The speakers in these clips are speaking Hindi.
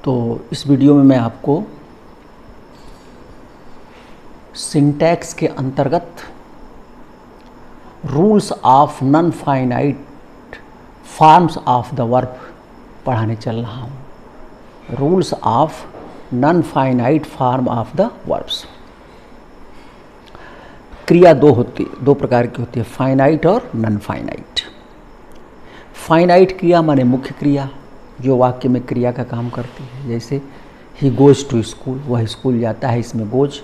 तो इस वीडियो में मैं आपको सिंटैक्स के अंतर्गत rules of non finite forms of the verb पढ़ाने चल रहा हूँ। Rules of non finite form of the verbs. क्रिया दो प्रकार की होती है, फाइनाइट और नॉन फाइनाइट। फाइनाइट क्रिया माने मुख्य क्रिया जो वाक्य में क्रिया का काम करती है, जैसे ही गोज टू स्कूल, वह स्कूल जाता है, इसमें गोज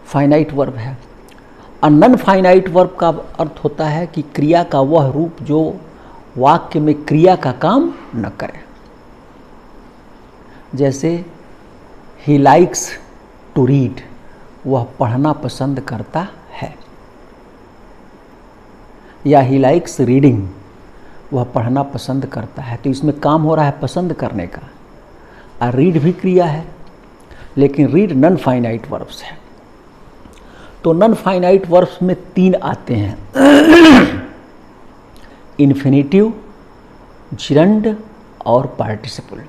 फाइनाइट वर्ब है। और नॉन फाइनाइट वर्ब का अर्थ होता है कि क्रिया का वह रूप जो वाक्य में क्रिया का काम न करे। जैसे ही लाइक्स टू रीड, वह पढ़ना पसंद करता है, या ही लाइक्स रीडिंग, वह पढ़ना पसंद करता है। तो इसमें काम हो रहा है पसंद करने का, और रीड भी क्रिया है, लेकिन रीड नॉन फाइनाइट वर्ब्स है। तो नॉन फाइनाइट वर्ब्स में 3 आते हैं, इन्फिनेटिव, जिरंड और पार्टिसिपल।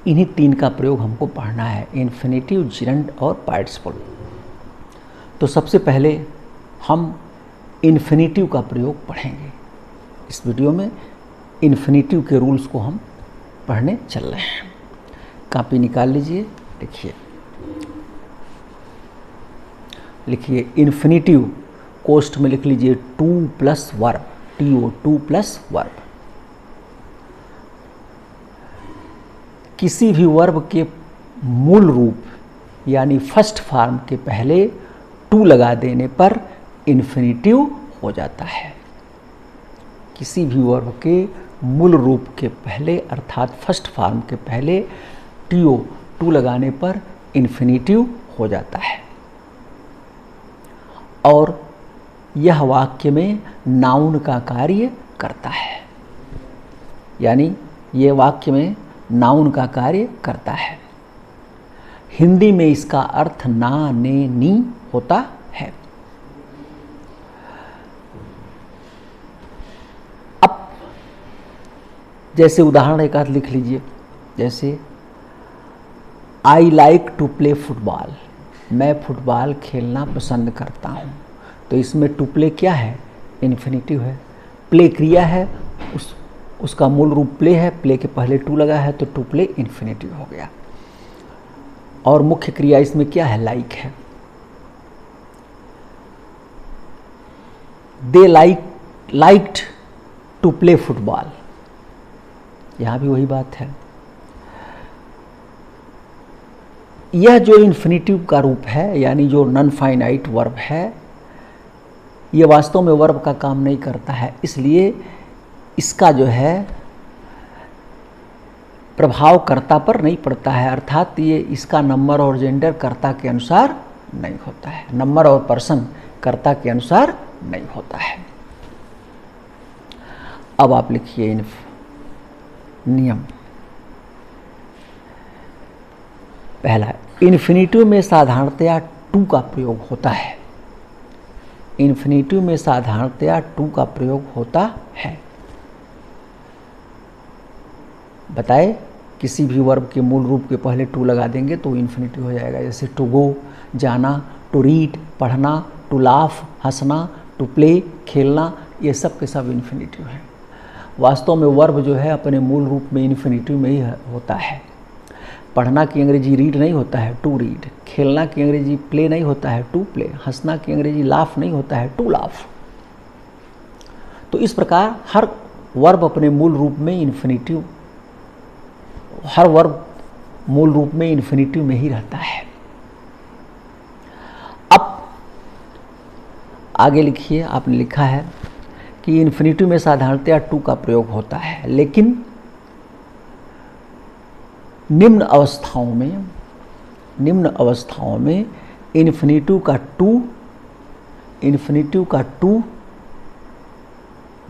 इन्हीं 3 का प्रयोग हमको पढ़ना है, इन्फिनेटिव, जिरंड और पार्टिसिपल। तो सबसे पहले हम इन्फिनेटिव का प्रयोग पढ़ेंगे। इस वीडियो में इन्फिनेटिव के रूल्स को हम पढ़ने चल रहे हैं। कॉपी निकाल लीजिए, लिखिए इन्फिनेटिव, कोष्ठ में लिख लीजिए 2 plus verb, TO 2 plus verb. किसी भी वर्ब के मूल रूप यानी फर्स्ट फॉर्म के पहले 2 लगा देने पर इन्फिनेटिव हो जाता है। किसी भी वर्ब के मूल रूप के पहले अर्थात फर्स्ट फॉर्म के पहले TO 2 लगाने पर इन्फिनेटिव हो जाता है, और यह वाक्य में नाउन का कार्य करता है, यानी यह वाक्य में नाउन का कार्य करता है। हिंदी में इसका अर्थ ना, ने, नी होता है। अब जैसे उदाहरण एक आध लिख लीजिए, जैसे I like to play football, मैं फुटबॉल खेलना पसंद करता हूँ। तो इसमें टू प्ले क्या है? इन्फिनेटिव है। प्ले क्रिया है, उसका मूल रूप प्ले है, प्ले के पहले 2 लगा है तो टू प्ले इन्फिनेटिव हो गया। और मुख्य क्रिया इसमें क्या है? लाइक है। दे लाइक्ड टू प्ले फुटबॉल, यहां भी वही बात है। यह जो इन्फिनेटिव का रूप है यानी जो नॉन फाइनाइट वर्ब है, यह वास्तव में वर्ब का काम नहीं करता है, इसलिए इसका जो है प्रभाव कर्ता पर नहीं पड़ता है, अर्थात ये इसका नंबर और जेंडर कर्ता के अनुसार नहीं होता है, नंबर और पर्सन कर्ता के अनुसार नहीं होता है। अब आप लिखिए नियम। पहला, इन्फिनेटिव में साधारणतया 2 का प्रयोग होता है। इन्फिनेटिव में साधारणतया 2 का प्रयोग होता है। बताए, किसी भी वर्ब के मूल रूप के पहले 2 लगा देंगे तो इन्फिनेटिव हो जाएगा। जैसे टू गो, जाना, टू रीड, पढ़ना, टू लाफ, हंसना, टू प्ले, खेलना, ये सब के सब इन्फिनेटिव है। वास्तव में वर्ब जो है अपने मूल रूप में इन्फिनेटिव में ही होता है। पढ़ना की अंग्रेजी रीड नहीं होता है, टू रीड। खेलना की अंग्रेजी प्ले नहीं होता है, टू प्ले। हंसना की अंग्रेजी लाफ नहीं होता है, टू लाफ। तो इस प्रकार हर वर्ब अपने मूल रूप में इन्फिनेटिव, हर वर्ब मूल रूप में इन्फिनेटिव में ही रहता है। अब आगे लिखिए, आपने लिखा है कि इन्फिनेटिव में साधारणतया 2 का प्रयोग होता है, लेकिन निम्न अवस्थाओं में इन्फिनेटिव का 2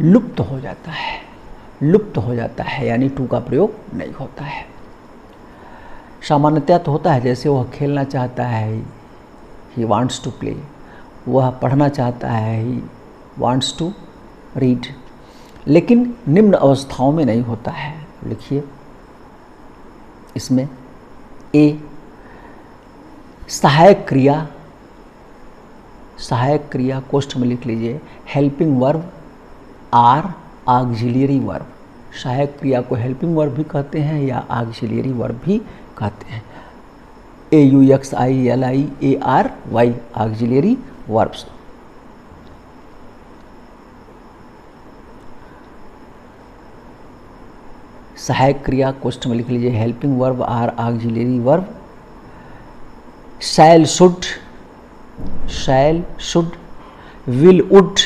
लुप्त हो जाता है, यानी 2 का प्रयोग नहीं होता है। सामान्यतः तो होता है, जैसे वह खेलना चाहता है, ही वांट्स टू प्ले, वह पढ़ना चाहता है, ही वांट्स टू रीड, लेकिन निम्न अवस्थाओं में नहीं होता है। लिखिए, इसमें ए सहायक क्रिया कोष्ठ में लिख लीजिए helping verb or auxiliary verb. सहायक क्रिया को हेल्पिंग वर्ब भी कहते हैं या ऑक्सिलियरी वर्ब भी कहते हैं। AUXILIARY auxiliary verbs. सहायक क्रिया कोष्ठ में लिख लीजिए helping verb or auxiliary verb. Shall should, will would,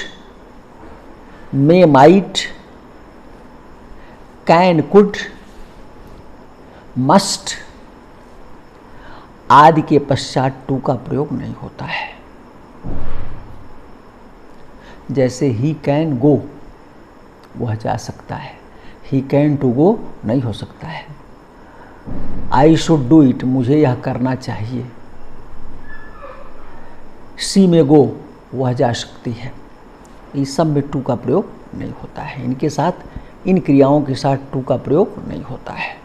may might, can could, must आदि के पश्चात टू का प्रयोग नहीं होता है। जैसे ही कैन गो, वह जा सकता है, ही कैन टू गो नहीं हो सकता है। आई शुड डू इट, मुझे यह करना चाहिए। सी में गो, वह जा सकती है। इस सब में टू का प्रयोग नहीं होता है। इनके साथ, इन क्रियाओं के साथ टू का प्रयोग नहीं होता है।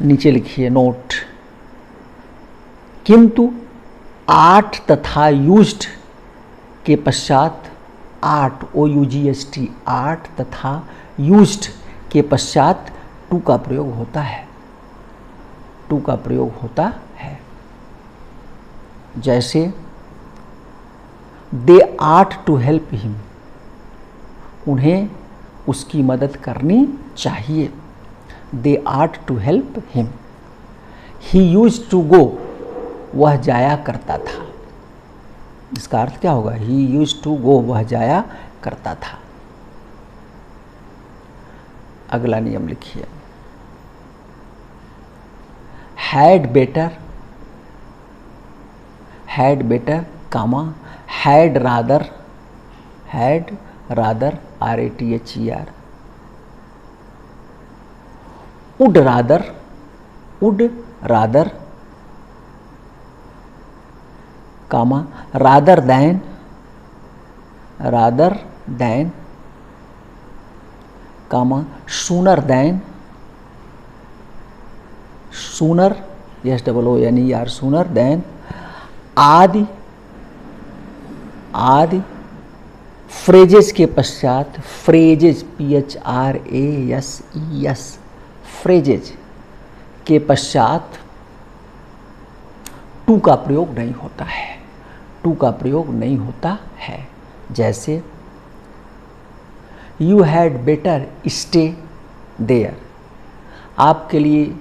नीचे लिखिए नोट, किंतु आर्ट तथा यूज्ड के पश्चात, आर्ट OUGST, आर्ट तथा यूज्ड के पश्चात टू का प्रयोग होता है। टू का प्रयोग होता है। जैसे they ought to help him, उन्हें उसकी मदद करनी चाहिए। They ought to help him. He used to go, वह जाया करता था। इसका अर्थ क्या होगा? ही यूज्ड टू गो, वह जाया करता था। अगला नियम लिखिए, had better, comma, had rather, RATHER, would rather, comma, rather than, comma, sooner than, SOONER, sooner than, आदि फ्रेजेस के पश्चात, फ्रेजेस PHRASES, फ्रेजेस के पश्चात टू का प्रयोग नहीं होता है। टू का प्रयोग नहीं होता है। जैसे you had better stay there, आपके लिए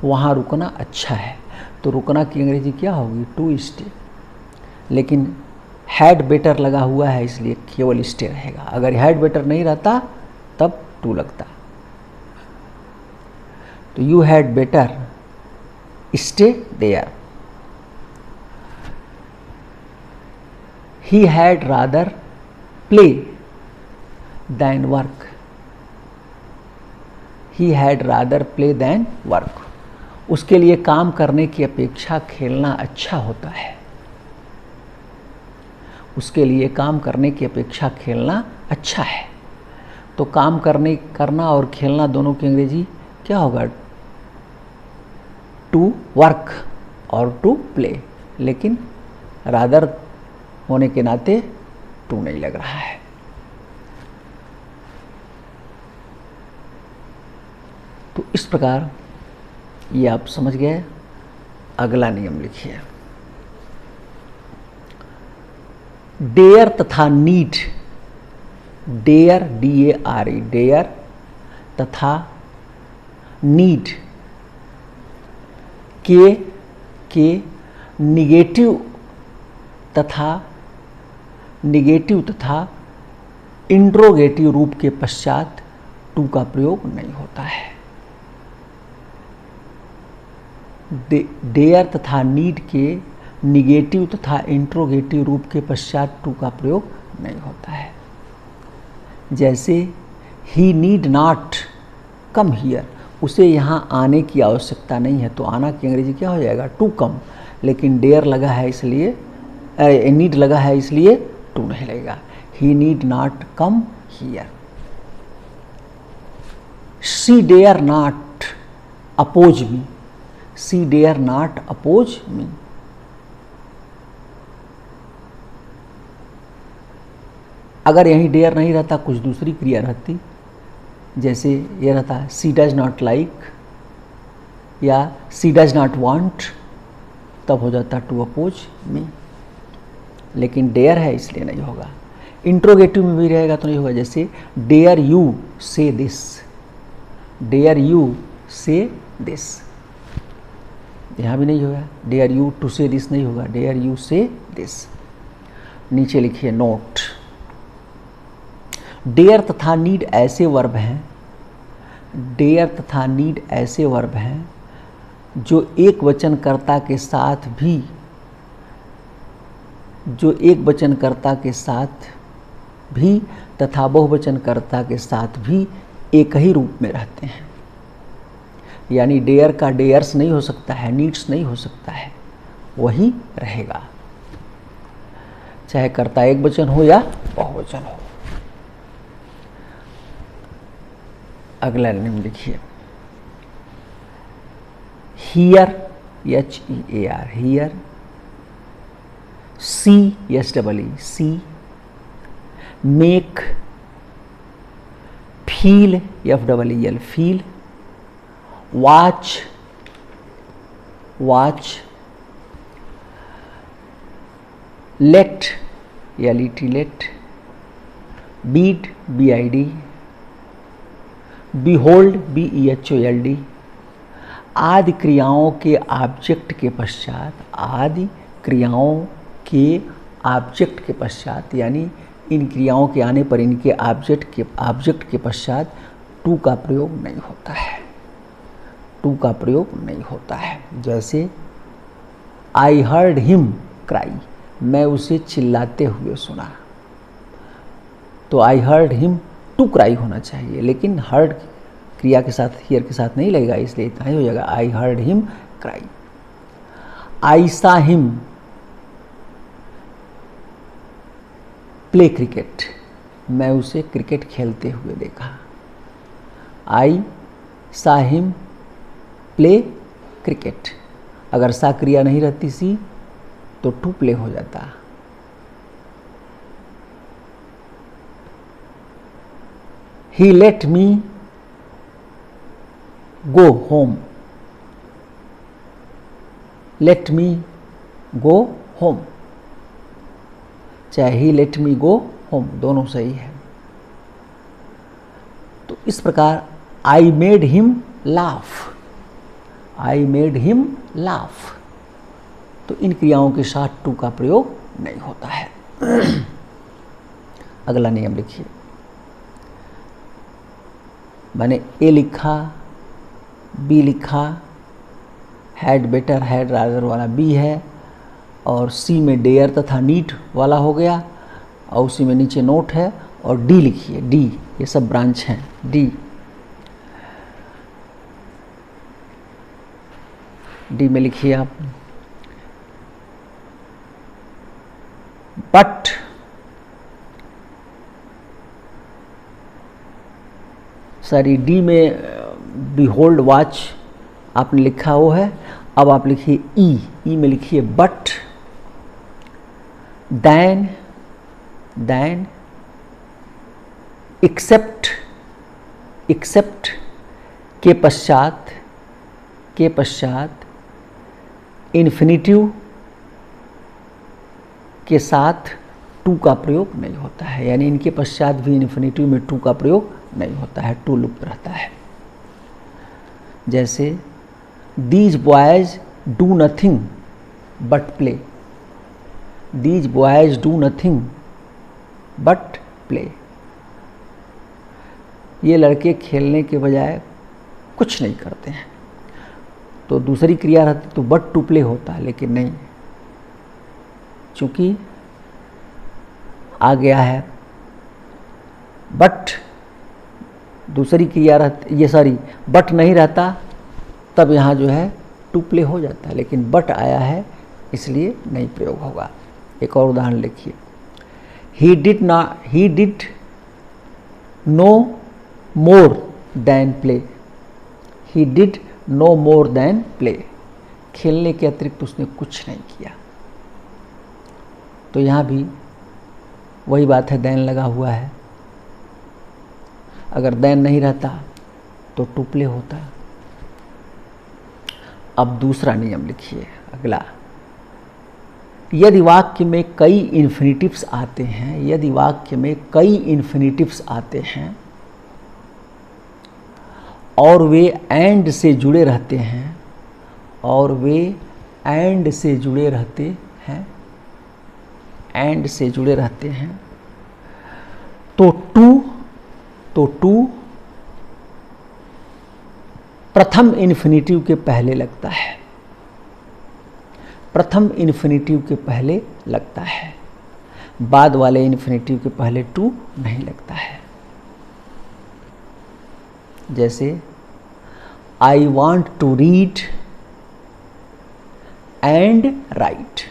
वहाँ रुकना अच्छा है। तो रुकना की अंग्रेजी क्या होगी? To stay. लेकिन हैड बेटर लगा हुआ है इसलिए केवल स्टे रहेगा। अगर हैड बेटर नहीं रहता तब टू लगता। तो you had better stay there. He had rather play than work, he had rather play than work. उसके लिए काम करने की अपेक्षा खेलना अच्छा होता है। उसके लिए काम करने की अपेक्षा खेलना अच्छा है। तो काम करना और खेलना दोनों की अंग्रेजी क्या होगा? टू वर्क और टू प्ले। लेकिन रादर होने के नाते टू नहीं लग रहा है। तो इस प्रकार ये आप समझ गए। अगला नियम लिखिए, डेयर तथा नीड, डेयर DARE, डेयर तथा नीड के निगेटिव तथा इंट्रोगेटिव रूप के पश्चात टू का प्रयोग नहीं होता है। डेयर तथा नीड के निगेटिव तथा इंट्रोगेटिव रूप के पश्चात टू का प्रयोग नहीं होता है। जैसे ही नीड नॉट कम हियर, उसे यहाँ आने की आवश्यकता नहीं है। तो आना की अंग्रेजी क्या हो जाएगा? To come. लेकिन डेयर लगा है इसलिए, नीड लगा है इसलिए टू नहीं लगेगा। He need not come here. She dare not oppose me, she dare not oppose me. अगर यहीं डेयर नहीं रहता, कुछ दूसरी क्रिया रहती, जैसे ये रहता शी डज नॉट लाइक या शी डज नॉट वांट, तब हो जाता टू अपोज मी। लेकिन डेयर है इसलिए नहीं होगा। इंट्रोगेटिव में भी रहेगा तो नहीं होगा, जैसे डेयर यू से दिस, डेयर यू से दिस, यहाँ भी नहीं होगा। डेयर यू टू से दिस नहीं होगा, डेयर यू से दिस। नीचे लिखिए नोट, डेयर तथा नीड ऐसे वर्ब हैं, डेयर तथा नीड ऐसे वर्ब हैं जो एक वचनकर्ता के साथ भी, जो एक वचनकर्ता के साथ भी तथा बहुवचनकर्ता के साथ भी एक ही रूप में रहते हैं। यानी डेयर का डेयर्स नहीं हो सकता है, नीड्स नहीं हो सकता है, वही रहेगा, चाहे कर्ता एक वचन हो या बहुवचन हो। अगला नियम लिखिए, hear HEAR, hear, see SEE, see, make, feel FEEL, feel, watch, watch, let LET, let, bid BID, बिहोल्ड BEHOLD। आदि क्रियाओं के ऑब्जेक्ट के पश्चात, आदि क्रियाओं के ऑब्जेक्ट के पश्चात, यानी इन क्रियाओं के आने पर इनके ऑब्जेक्ट के पश्चात टू का प्रयोग नहीं होता है, टू का प्रयोग नहीं होता है। जैसे आई हर्ड हिम क्राई, मैं उसे चिल्लाते हुए सुना, तो I heard him to cry होना चाहिए, लेकिन हर्ड क्रिया के साथ हियर के साथ नहीं लगेगा, इसलिए इतना ही हो जाएगा, आई हर्ड हिम क्राई। आई सा हिम प्ले क्रिकेट, मैं उसे क्रिकेट खेलते हुए देखा। आई सा हिम प्ले क्रिकेट, अगर सा क्रिया नहीं रहती सी तो टू प्ले हो जाता। He let me go home, let me go home, चाहे he let me go home, दोनों सही है। तो इस प्रकार I made him laugh, I made him laugh, तो इन क्रियाओं के साथ टू का प्रयोग नहीं होता है। अगला नियम लिखिए, मैंने ए लिखा, बी लिखा, हैड बेटर हैड रादर वाला बी है, और सी में डेयर तथा नीड वाला हो गया, और उसी में नीचे नोट है, और डी लिखिए, डी, ये सब ब्रांच हैं। डी में लिखिए आप बट, सॉरी डी में बिहोल्ड वॉच आपने लिखा वो है, अब आप लिखिए ई में लिखिए बट, देन, एक्सेप्ट, के पश्चात इन्फिनिटिव के साथ टू का प्रयोग नहीं होता है, यानी इनके पश्चात भी इन्फिनिटिव में टू का प्रयोग नहीं होता है, टू लुप्त रहता है। जैसे these boys do nothing but play, these boys do nothing but play, ये लड़के खेलने के बजाय कुछ नहीं करते हैं। तो दूसरी क्रिया रहती तो बट टू प्ले होता है, लेकिन नहीं, चूंकि आ गया है बट, दूसरी क्रिया रहती, ये सॉरी बट नहीं रहता तब यहाँ जो है टू प्ले हो जाता है, लेकिन बट आया है इसलिए नहीं प्रयोग होगा। एक और उदाहरण लिखिए, he did no more than play, he did no more than play, खेलने के अतिरिक्त उसने कुछ नहीं किया। तो यहाँ भी वही बात है, देन लगा हुआ है। अगर देन नहीं रहता तो टू प्ले होता। अब दूसरा नियम लिखिए, अगला, यदि वाक्य में कई इन्फिनिटिव्स आते हैं, यदि वाक्य में कई इन्फिनिटिव्स आते हैं और वे एंड से जुड़े रहते हैं, और वे एंड से जुड़े रहते हैं, एंड से जुड़े रहते हैं, तो टू प्रथम इन्फिनिटिव के पहले लगता है, प्रथम इन्फिनिटिव के पहले लगता है, बाद वाले इन्फिनिटिव के पहले टू नहीं लगता है। जैसे I want to read and write,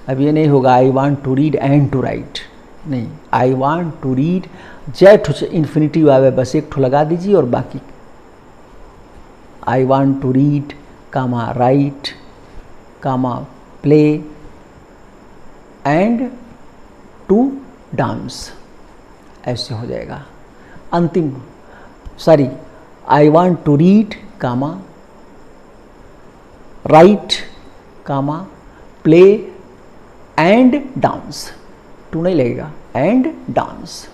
अब ये नहीं होगा I want to read and to write, नहीं, आई वॉन्ट टू रीड, जय ठो इन्फिनिटिव आवे बस एक ठो लगा दीजिए और बाकी I want to read comma write comma play and to dance, ऐसे हो जाएगा। अंतिम sorry, I want to read comma write comma play and dance, to नहीं लगेगा, and dance.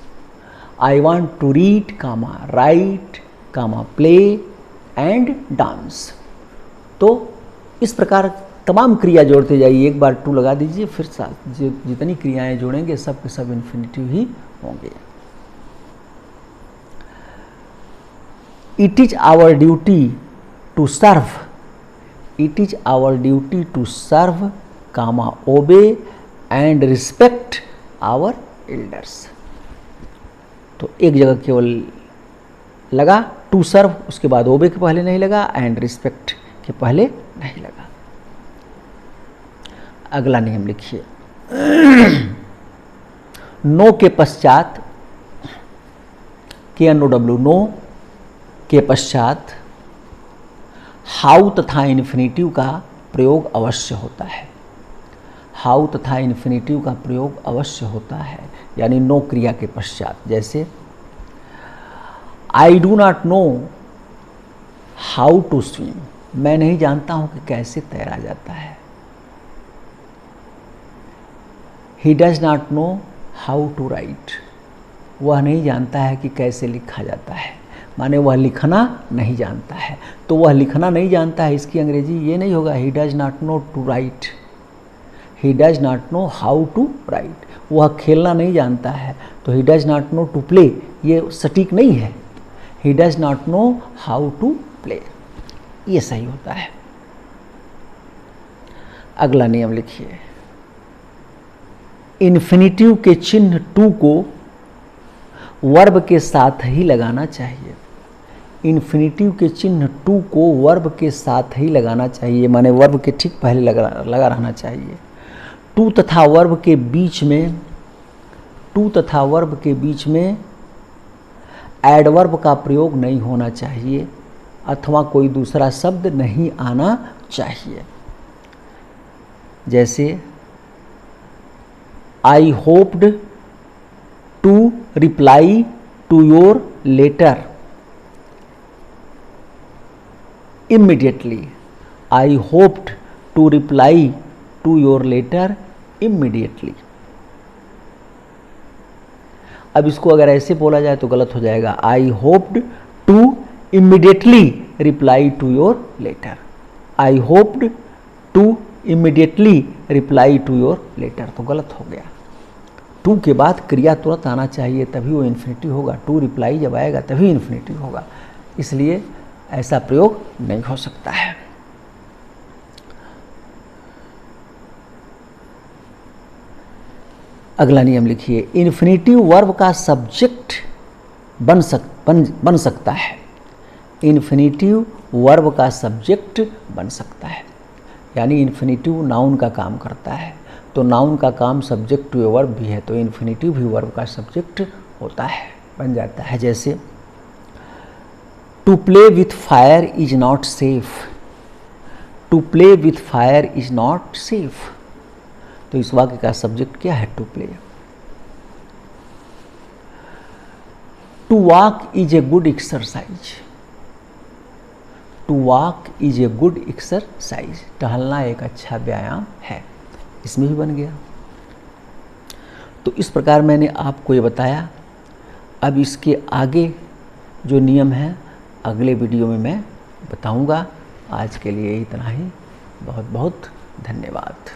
I want to read comma write comma play and dance. तो इस प्रकार तमाम क्रिया जोड़ते जाइए, एक बार टू लगा दीजिए, फिर जितनी क्रियाएं जोड़ेंगे सब के सब इन्फिनिटिव ही होंगे। It is our duty to serve, it is our duty to serve comma obey and respect our elders. तो एक जगह केवल लगा टू सर्व, उसके बाद ओबे के पहले नहीं लगा, एंड रिस्पेक्ट के पहले नहीं लगा। अगला नियम लिखिए, नो के पश्चात, KNOW, नो के पश्चात हाउ तथा इन्फिनिटिव का प्रयोग अवश्य होता है, हाउ तथा इन्फिनिटिव का प्रयोग अवश्य होता है, यानी नो क्रिया के पश्चात। जैसे I do not know how to swim, मैं नहीं जानता हूं कि कैसे तैरा जाता है। He does not know how to write, वह नहीं जानता है कि कैसे लिखा जाता है, माने वह लिखना नहीं जानता है। तो वह लिखना नहीं जानता है, इसकी अंग्रेजी ये नहीं होगा he does not know to write, he does not know how to write. वह खेलना नहीं जानता है तो he does not know to play, ये सटीक नहीं है, he does not know how to play, ये सही होता है। अगला नियम लिखिए, इन्फिनिटिव के चिन्ह टू को वर्ब के साथ ही लगाना चाहिए, इन्फिनिटिव के चिन्ह टू को वर्ब के साथ ही लगाना चाहिए, माने वर्ब के ठीक पहले लगा रहना चाहिए। टू तथा वर्ब के बीच में, टू तथा वर्ब के बीच में एडवर्ब का प्रयोग नहीं होना चाहिए अथवा कोई दूसरा शब्द नहीं आना चाहिए। जैसे I hoped to reply to your letter immediately, I hoped to reply to your letter immediately. अब इसको अगर ऐसे बोला जाए तो गलत हो जाएगा, I hoped to immediately reply to your letter, I hoped to immediately reply to your letter, तो गलत हो गया। टू के बाद क्रिया तुरंत आना चाहिए तभी वो इन्फिनिटिव होगा, टू रिप्लाई जब आएगा तभी इन्फिनिटिव होगा, इसलिए ऐसा प्रयोग नहीं हो सकता है। अगला नियम लिखिए, इन्फिनिटिव वर्ब का सब्जेक्ट बन सकता है, इन्फिनिटिव वर्ब का सब्जेक्ट बन सकता है, यानी इन्फिनिटिव नाउन का काम करता है, तो नाउन का काम सब्जेक्ट टू ए वर्ब भी है, तो इन्फिनिटिव भी वर्ब का सब्जेक्ट होता है, बन जाता है। जैसे to play with fire is not safe, to play with fire is not safe. तो इस वाक्य का सब्जेक्ट क्या है? To play. To walk is a good exercise, to walk is a good exercise, टहलना एक अच्छा व्यायाम है। इसमें भी बन गया। तो इस प्रकार मैंने आपको ये बताया। अब इसके आगे जो नियम है अगले वीडियो में मैं बताऊंगा। आज के लिए इतना ही। बहुत बहुत धन्यवाद।